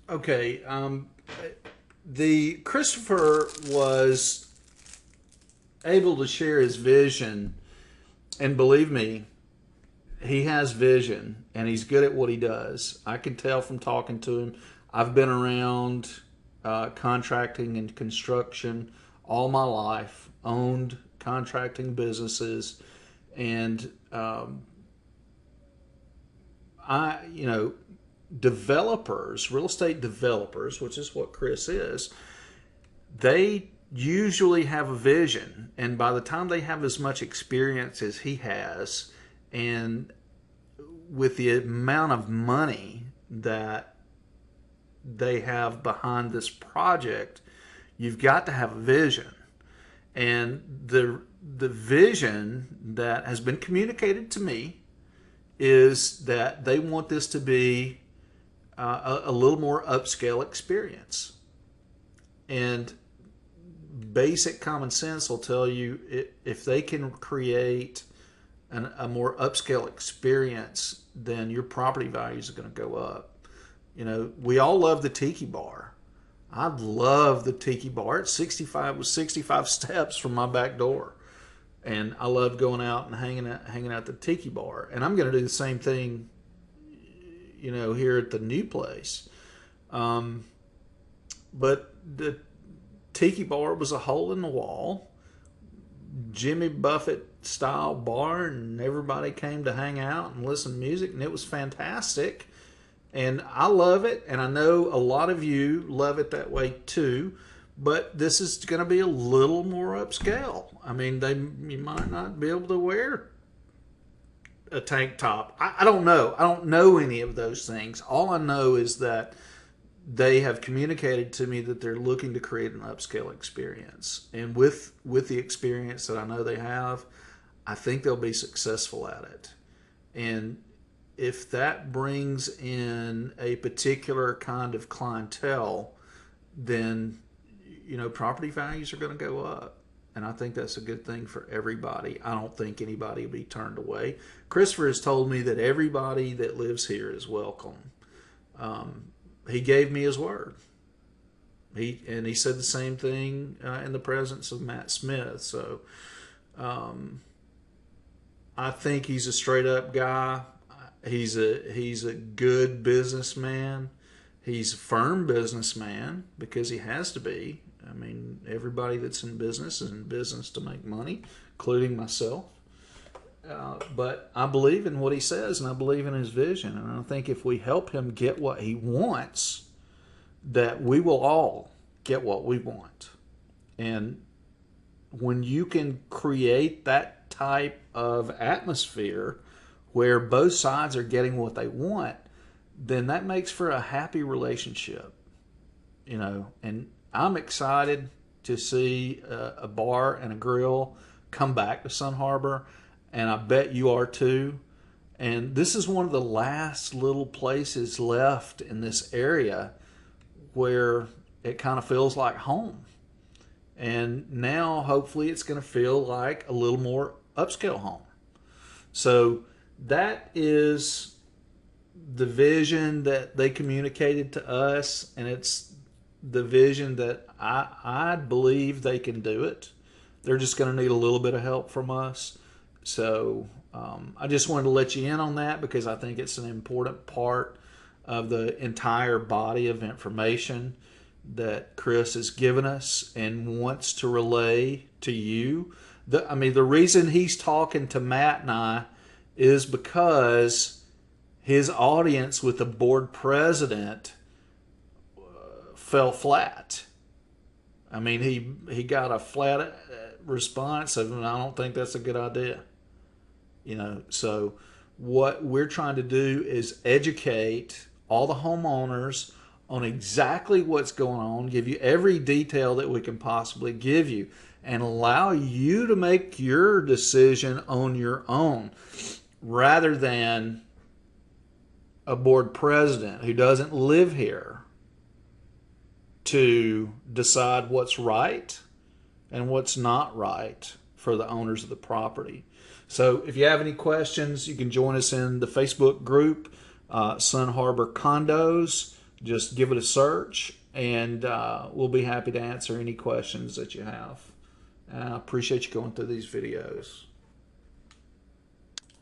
Okay. The Christopher was able to share his vision, and believe me, he has vision, and he's good at what he does. I can tell from talking to him. I've been around contracting and construction all my life, owned contracting businesses, and developers, real estate developers, which is what Chris is, they usually have a vision. And by the time they have as much experience as he has, and with the amount of money that they have behind this project, you've got to have a vision. And the vision that has been communicated to me is that they want this to be a little more upscale experience. And basic common sense will tell you if they can create a more upscale experience, then your property values are going to go up. We all love the tiki bar. I love the tiki bar. It's 65 steps from my back door. And I love going out and hanging out at the tiki bar. And I'm going to do the same thing, here at the new place. But the tiki bar was a hole in the wall, Jimmy Buffett style bar, and everybody came to hang out and listen to music, and it was fantastic. And I love it, and I know a lot of you love it that way too. But this is going to be a little more upscale. I mean, you might not be able to wear a tank top. I don't know. I don't know any of those things. All I know is that they have communicated to me that they're looking to create an upscale experience. And with the experience that I know they have, I think they'll be successful at it. And if that brings in a particular kind of clientele, then property values are going to go up. And I think that's a good thing for everybody. I don't think anybody will be turned away. Christopher has told me that everybody that lives here is welcome. He gave me his word. He said the same thing in the presence of Matt Smith. So I think he's a straight up guy. He's a good businessman. He's a firm businessman because he has to be. I mean, everybody that's in business is in business to make money, including myself. But I believe in what he says, and I believe in his vision. And I think if we help him get what he wants, that we will all get what we want. And when you can create that type of atmosphere where both sides are getting what they want, then that makes for a happy relationship. And I'm excited to see a bar and a grill come back to Sun Harbor, and I bet you are too. And this is one of the last little places left in this area where it kind of feels like home. And now, hopefully, it's going to feel like a little more upscale home. So that is the vision that they communicated to us, and it's the vision that I believe they can do it. They're just going to need a little bit of help from us. So I just wanted to let you in on that because I think it's an important part of the entire body of information that Chris has given us and wants to relay to you. The reason he's talking to Matt and I is because his audience with the board president fell flat. I mean, he got a flat response of, I don't think that's a good idea. So what we're trying to do is educate all the homeowners on exactly what's going on, give you every detail that we can possibly give you, and allow you to make your decision on your own rather than a board president who doesn't live here to decide what's right and what's not right for the owners of the property. So if you have any questions, you can join us in the Facebook group, Sun Harbor Condos. Just give it a search, and we'll be happy to answer any questions that you have. I appreciate you going through these videos.